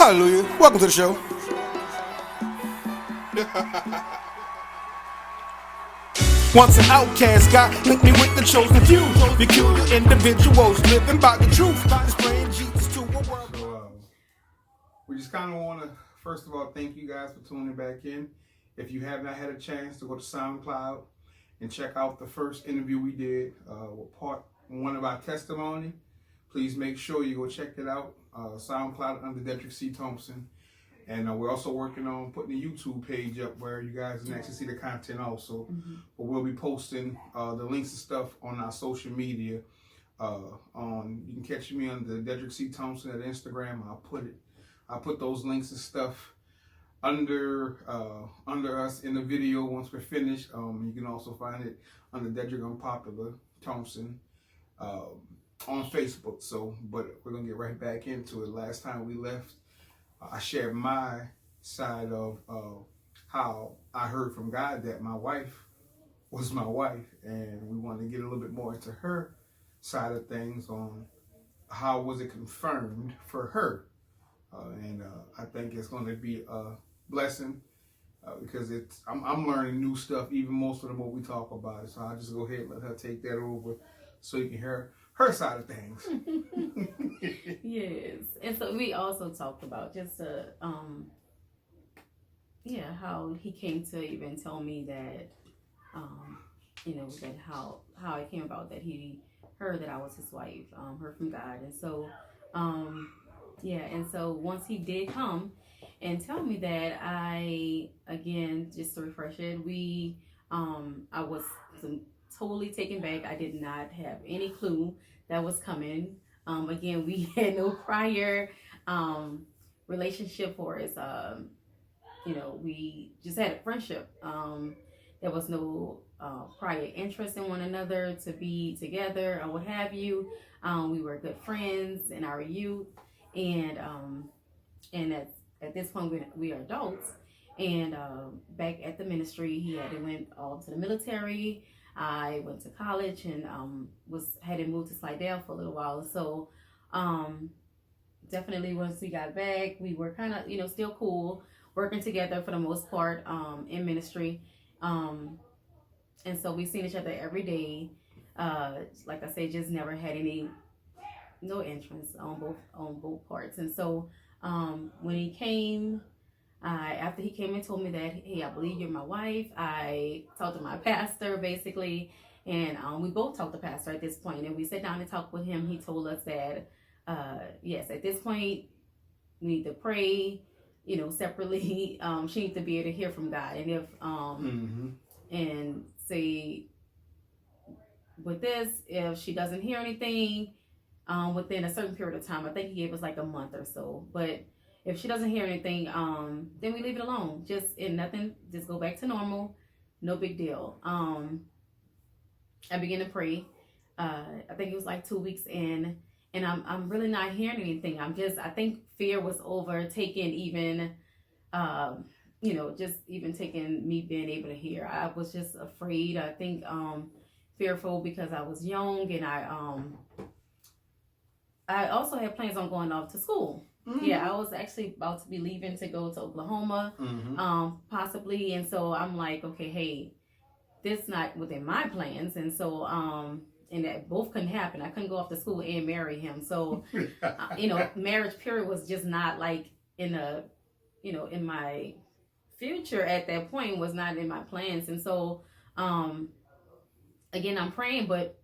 Hallelujah. Welcome to the show. Once an outcast, God linked me with the chosen few. Peculiar individuals living by the truth. Displaying Jesus to a world. So we just kind of want to, first of all, thank you guys for tuning back in. If you have not had a chance to go to SoundCloud and check out the first interview we did with part one of our testimony, please make sure you go check it out. SoundCloud under Dedrick C. Thompson. And we're also working on putting a YouTube page up where you guys can actually see the content also. But we'll be posting the links and stuff on our social media. You can catch me on the Dedrick C. Thompson at Instagram. I'll put those links and stuff under us in the video once we're finished. You can also find it under Dedrick Unpopular Thompson on Facebook. But we're gonna get right back into it. Last time we left, I shared my side of how I heard from God that my wife was my wife, and we wanted to get a little bit more into her side of things on how was it confirmed for her. I think it's going to be a blessing because I'm learning new stuff even more so than what we talk about. So I'll just go ahead and let her take that over so you can hear her side of things. Yes. And so we also talked about just how he came to even tell me that that how it came about that he heard that I was his wife, heard from God. And so and so once he did come and tell me that, I, again, just to refresh it, I was totally taken back. I did not have any clue that was coming. Again, we had no prior relationship for us. We just had a friendship. There was no prior interest in one another to be together or what have you. We were good friends in our youth, and at this point we are adults. And back at the ministry, he had went off to the military. I went to college and had moved to Slidell for a little while. So definitely once we got back, we were kind of still cool, working together for the most part in ministry. And so we seen each other every day. Like I said, just never had no interest on both parts. And so when he came, after he came and told me that, hey, I believe you're my wife, I talked to my pastor basically, and we both talked to pastor at this point, and we sat down and talked with him. He told us that yes, at this point we need to pray, separately. She needs to be able to hear from God, and if and say with this, if she doesn't hear anything within a certain period of time, I think he gave us like a month or so, but if she doesn't hear anything, then we leave it alone. Just go back to normal. No big deal. I began to pray. I think it was like 2 weeks in, and I'm really not hearing anything. I think fear was overtaking even, just even taking me being able to hear. I was just afraid. I think fearful because I was young, and I also had plans on going off to school. Yeah, I was actually about to be leaving to go to Oklahoma, possibly. And so I'm like, okay, hey, this not within my plans. And so, and that both couldn't happen. I couldn't go off to school and marry him. So, marriage period was just not like in my future at that point, was not in my plans. And so, again, I'm praying, but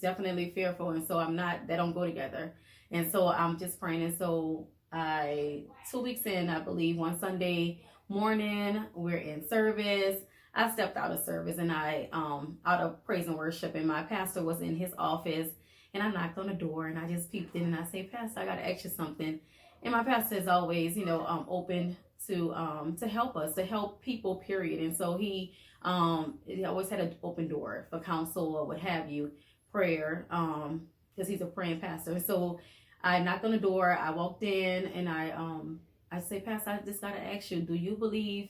definitely fearful. And so they don't go together. And so I'm just praying. And so 2 weeks in, I believe, one Sunday morning, we're in service. I stepped out of service, and I out of praise and worship, and my pastor was in his office, and I knocked on the door, and I just peeped in, and I say, Pastor, I got to ask you something. And my pastor is always, open to help us, to help people, period. And so he always had an open door for counsel or what have you, prayer, because he's a praying pastor. So I knocked on the door, I walked in, and I say, Pastor, I just got to ask you, do you believe,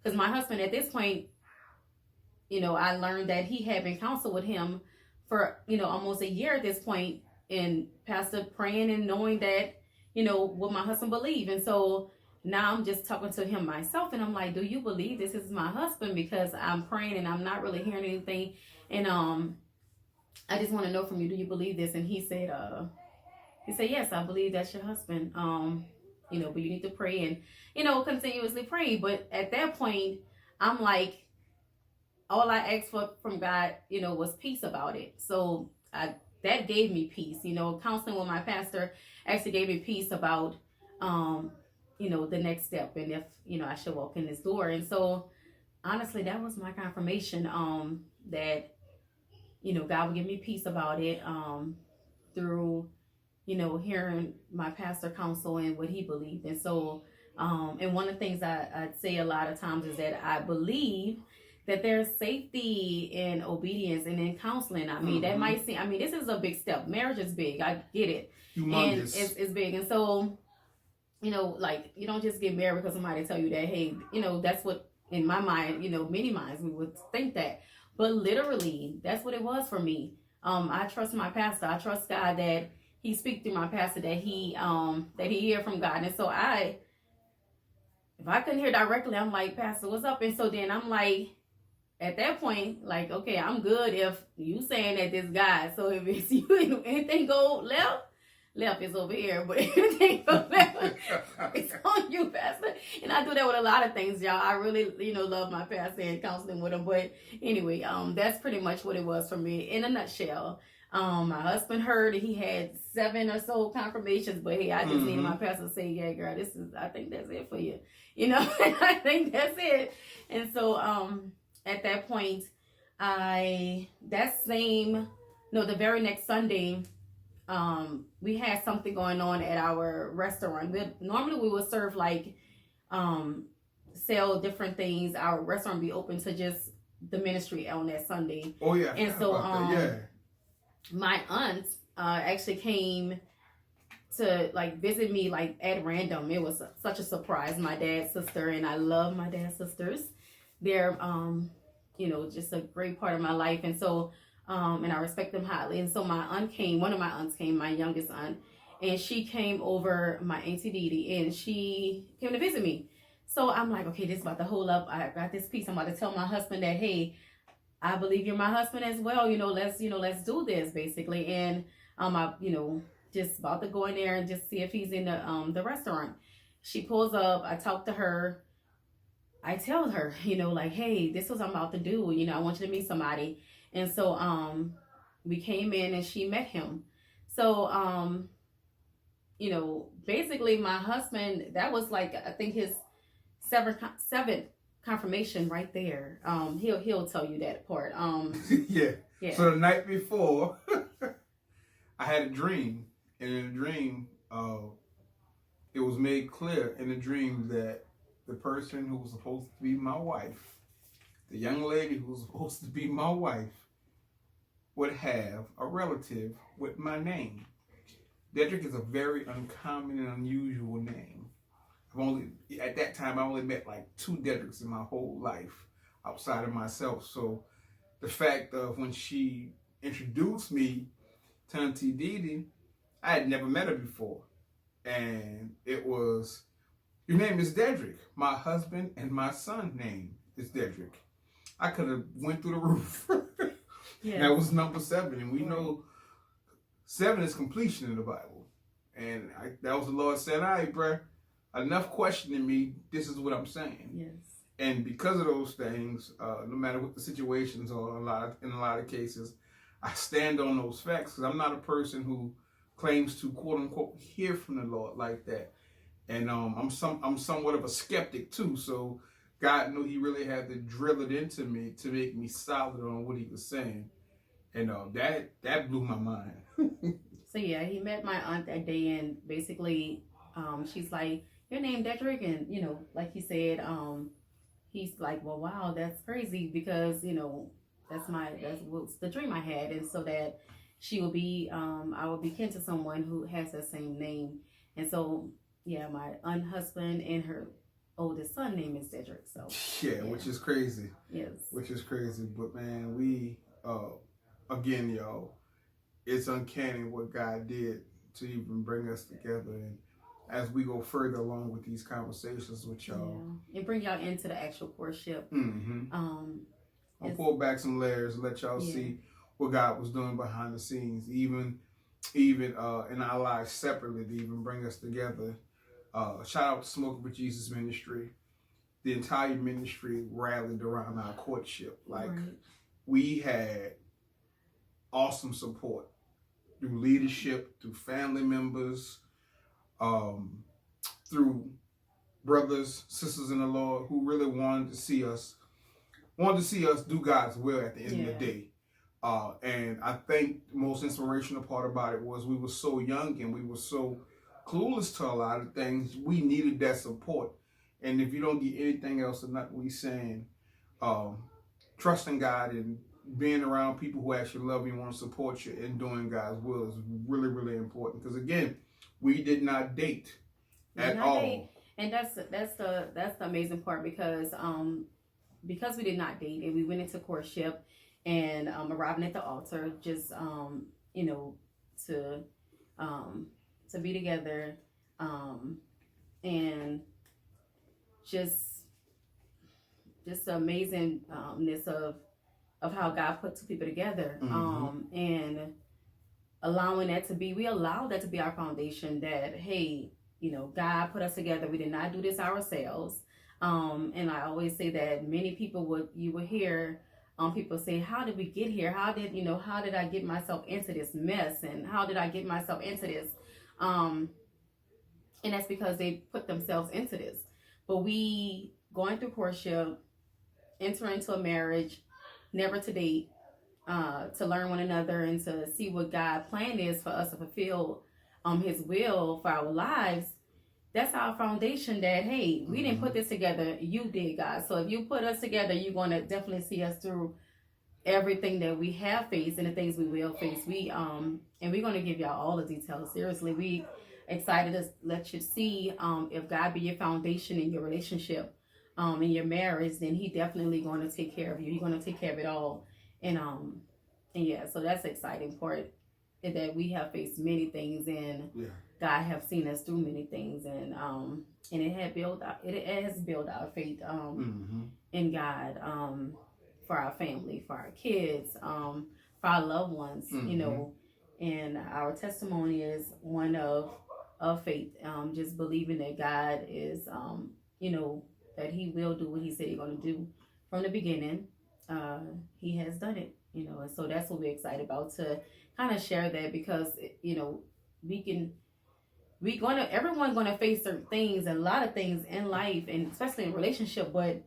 because my husband at this point, I learned that he had been counseled with him for, almost a year at this point, and Pastor praying and knowing that, what my husband believe. And so now I'm just talking to him myself, and I'm like, do you believe this is my husband? Because I'm praying and I'm not really hearing anything. And I just want to know from you, do you believe this? And he said, yes, I believe that's your husband. But you need to pray and, continuously pray. But at that point, I'm like, all I asked for from God, was peace about it. So that gave me peace. Counseling with my pastor actually gave me peace about, the next step, and if, I should walk in this door. And so honestly, that was my confirmation, that, God would give me peace about it, through, hearing my pastor counsel and what he believed. And so, and one of the things I'd say a lot of times is that I believe that there's safety in obedience and in counseling. I mean, that might seem, this is a big step. Marriage is big. I get it. Humongous. And it's big. And so, you don't just get married because somebody tell you that, hey, that's what, in my mind, many minds, we would think that. But literally, that's what it was for me. I trust my pastor. I trust God that he speak through my pastor, that he hear from God. And so if I couldn't hear directly, I'm like, Pastor, what's up? And so then I'm like, at that point, like, okay, I'm good if you saying that this guy. So if it's you, anything go left is over here, but anything go left, it's on you, Pastor. And I do that with a lot of things, y'all. I really, love my pastor and counseling with him. But anyway, that's pretty much what it was for me in a nutshell. My husband heard he had 7 or so confirmations, but hey, I just needed my pastor to say, yeah, girl, I think that's it for you. I think that's it. And so, at that point, the very next Sunday, we had something going on at our restaurant. Normally we would serve sell different things. Our restaurant be open to just the ministry on that Sunday. Oh yeah. And so my aunt actually came to visit me at random. It was such a surprise. My dad's sister, and I love my dad's sisters. They're just a great part of my life. And so and I respect them highly. And so one of my aunts came, my youngest aunt, and she came over, my Auntie Dee, and she came to visit me. So I'm like, okay, this is about to hold up. I got this piece. I'm about to tell my husband that, hey, I believe you're my husband as well. Let's do this, basically. And I just about to go in there and just see if he's in the restaurant. She pulls up. I talk to her. I tell her, hey, this is what I'm about to do. I want you to meet somebody. And so we came in and she met him. So, basically my husband, that was I think his seventh confirmation right there. He'll tell you that part. Yeah. So the night before, I had a dream. And in the dream, it was made clear in the dream that the person who was supposed to be my wife, the young lady who was supposed to be my wife, would have a relative with my name. Dedrick is a very uncommon and unusual name. At that time, I only met 2 Dedricks in my whole life outside of myself. So the fact of when she introduced me to Auntie Dee, I had never met her before. And it was, your name is Dedrick. My husband and my son name is Dedrick. I could have went through the roof. Yes. That was number 7. And we know 7 is completion in the Bible. And that was the Lord saying, all right, bruh, enough questioning me. This is what I'm saying. Yes. And because of those things, no matter what the situations are, in a lot of cases, I stand on those facts because I'm not a person who claims to quote unquote hear from the Lord like that. And I'm somewhat of a skeptic too. So God knew He really had to drill it into me to make me solid on what He was saying. And that blew my mind. So yeah, he met my aunt that day, and basically, she's like, "Your name Dedrick," and like he said, he's like, "Well, wow, that's crazy because that's what's the dream I had," and so that she will be, I will be kin to someone who has the same name, and so yeah, my aunt husband and her oldest son name is Dedrick. So yeah, which is crazy. Yes, which is crazy, but man, we again, y'all, it's uncanny what God did to even bring us together. And as we go further along with these conversations with y'all. Yeah. And bring y'all into the actual courtship. I'll pull back some layers and let y'all see what God was doing behind the scenes, even in our lives separately, to even bring us together. Shout out to Smoking with Jesus Ministry. The entire ministry rallied around our courtship. Like, we had awesome support through leadership, through family members, through brothers, sisters in the Lord who really wanted to see us do God's will at the end of the day. And I think the most inspirational part about it was we were so young and we were so clueless to a lot of things. We needed that support. And if you don't get anything else than that, we saying, trusting God and being around people who actually love you and want to support you and doing God's will is really, really important. Because again, we did not date at all. And that's the amazing part, because we did not date and we went into courtship and arriving at the altar, just to be together, and just the amazingness of how God put two people together, and allowing that to be, we allowed that to be our foundation, that, hey, God put us together. We did not do this ourselves. And I always say that many people you would hear people say, how did we get here? How did I get myself into this mess? And how did I get myself into this? And that's because they put themselves into this. But we, going through courtship, entering into a marriage, never to date, to learn one another and to see what God's plan is for us to fulfill his will for our lives. That's our foundation, that, hey, we didn't put this together, you did, God. So if you put us together, you're going to definitely see us through everything that we have faced and the things we will face. And we're going to give y'all all the details. Seriously, we excited to let you see if God be your foundation in your relationship, in your marriage, then he definitely going to take care of you. He's going to take care of it all. And yeah, so that's the exciting part, that we have faced many things, and God have seen us through many things, and it has built our faith in God, for our family, for our kids, for our loved ones, and our testimony is one of faith, just believing that God is, that he will do what he said he's going to do from the beginning. He has done it, and so that's what we're excited about, to kind of share that, because everyone's gonna face certain things and a lot of things in life, and especially in relationship. But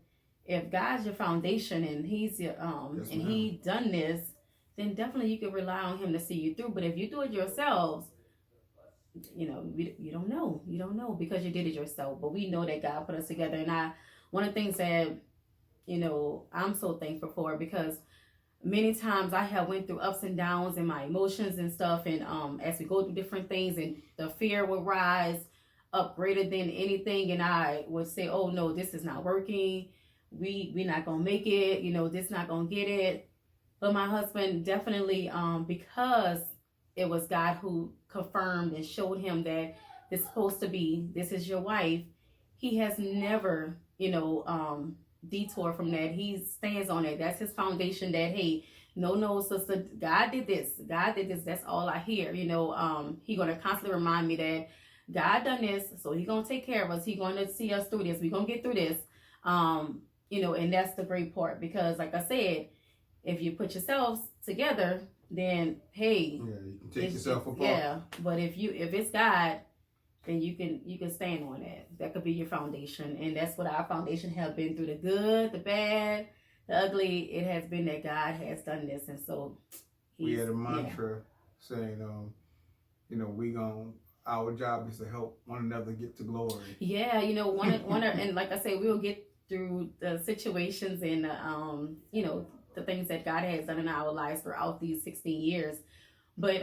if God's your foundation and he's your and he done this, then definitely you can rely on him to see you through. But if you do it yourselves, you don't know because you did it yourself. But we know that God put us together, and one of the things that I'm so thankful for, because many times I have went through ups and downs in my emotions and stuff, and as we go through different things, and the fear will rise up greater than anything, and I would say, oh no, this is not working, we not gonna make it, this not gonna get it. But my husband definitely, because it was God who confirmed and showed him that this is your wife, he has never detour from that. He stands on it. That's his foundation, that, hey, no, sister, God did this, that's all I hear. He gonna constantly remind me that God done this, so he gonna take care of us, he gonna see us through this, we gonna get through this. And that's the great part, because like I said, if you put yourselves together, then hey, you can take yourself apart. Yeah, but if it's God, then you can stand on that. That could be your foundation. And that's what our foundation have been, through the good, the bad, the ugly. It has been that God has done this. And so we had a mantra saying, our job is to help one another get to glory. Yeah, and like I say, we'll get through the situations and the things that God has done in our lives throughout these 16 years. But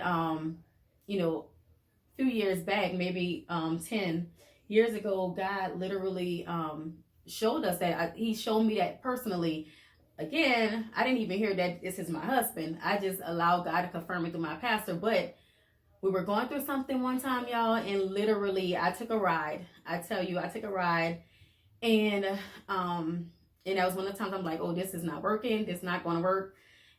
few years back, maybe 10 years ago, God literally showed us that. He showed me that personally. Again, I didn't even hear that this is my husband. I just allowed God to confirm it through my pastor. But we were going through something one time, y'all, and literally I took a ride. I tell you, I took a ride, and that was one of the times I'm like, oh, this is not working. This is not going to work.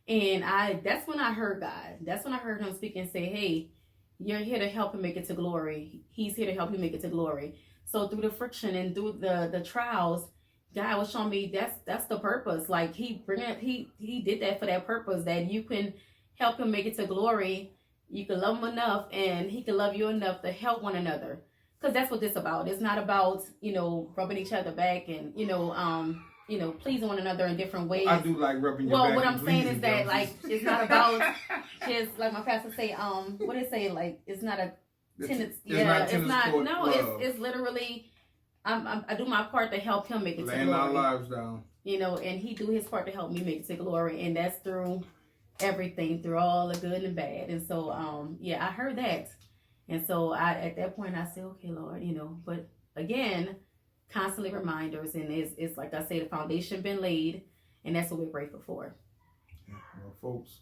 And that's when I heard God. That's when I heard him speak and say, hey, you're here to help him make it to glory. He's here to help you make it to glory. So through the friction and through the trials, God was showing me that's the purpose. Like he did that for that purpose, that you can help him make it to glory. You can love him enough, and he can love you enough to help one another. Because that's what this about. It's not about, rubbing each other back and, pleasing one another in different ways. I do like rubbing your back. Well, what I'm saying is that, like, it's not about just, like my pastor say, what did it say? Like, it's not a tennis. It's literally, I do my part to help him make it to glory. Laying our lives down. And he do his part to help me make it to glory. And that's through everything, through all the good and bad. And so, I heard that. And so at that point I said, okay, Lord, but again, constantly reminders, and it's like I say, the foundation been laid, and that's what we're grateful for. Yeah, well, folks,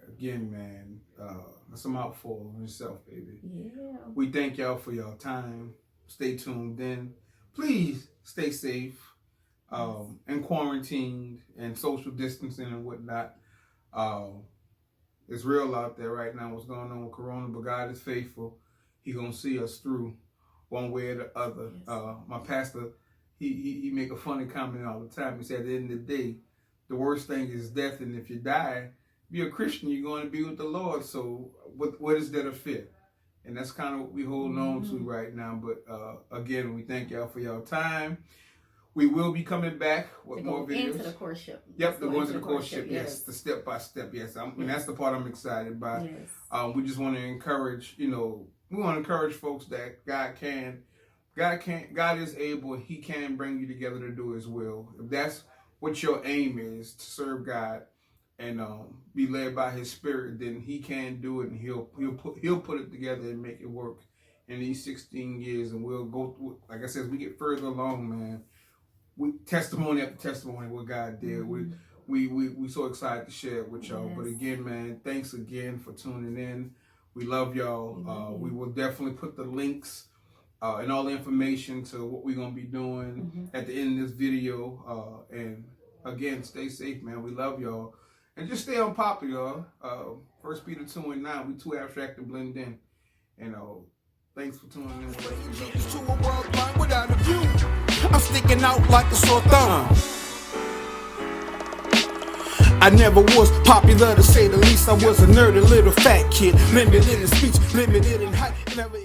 again, man, that's a mouthful in itself, baby. Yeah. We thank y'all for y'all time. Stay tuned in. Please stay safe, and quarantined and social distancing and whatnot. It's real out there right now, what's going on with Corona, but God is faithful. He gonna see us through one way or the other. Yes. My pastor, he make a funny comment all the time. He said at the end of the day, the worst thing is death, and if you die, if you're a Christian, you're going to be with the Lord. So what is there to fear? And that's kind of what we holding on to right now. But again, we thank y'all for y'all time. We will be coming back with more videos. Into the courtship. Yep, the ones in the courtship. Yes, the step by step. Yes, and that's the part I'm excited about. Yes. We just want to encourage. We want to encourage folks that God is able. He can bring you together to do His will. If that's what your aim is, to serve God and be led by His Spirit, then He can do it, and He'll put it together and make it work in these 16 years. And we'll go through. Like I said, as we get further along, man. Testimony after testimony what God did. We so excited to share it with y'all. Yes. But again, man, thanks again for tuning in. We love y'all. We will definitely put the links and all the information to what we're gonna be doing at the end of this video. And again, stay safe, man. We love y'all. And just stay on pop, y'all. 1 Peter 2:9, we too abstract to blend in. And thanks for tuning in. To a world blind without a view. I'm sticking out like a sore thumb. I never was popular, to say the least. I was a nerdy little fat kid, limited in speech, limited in height, never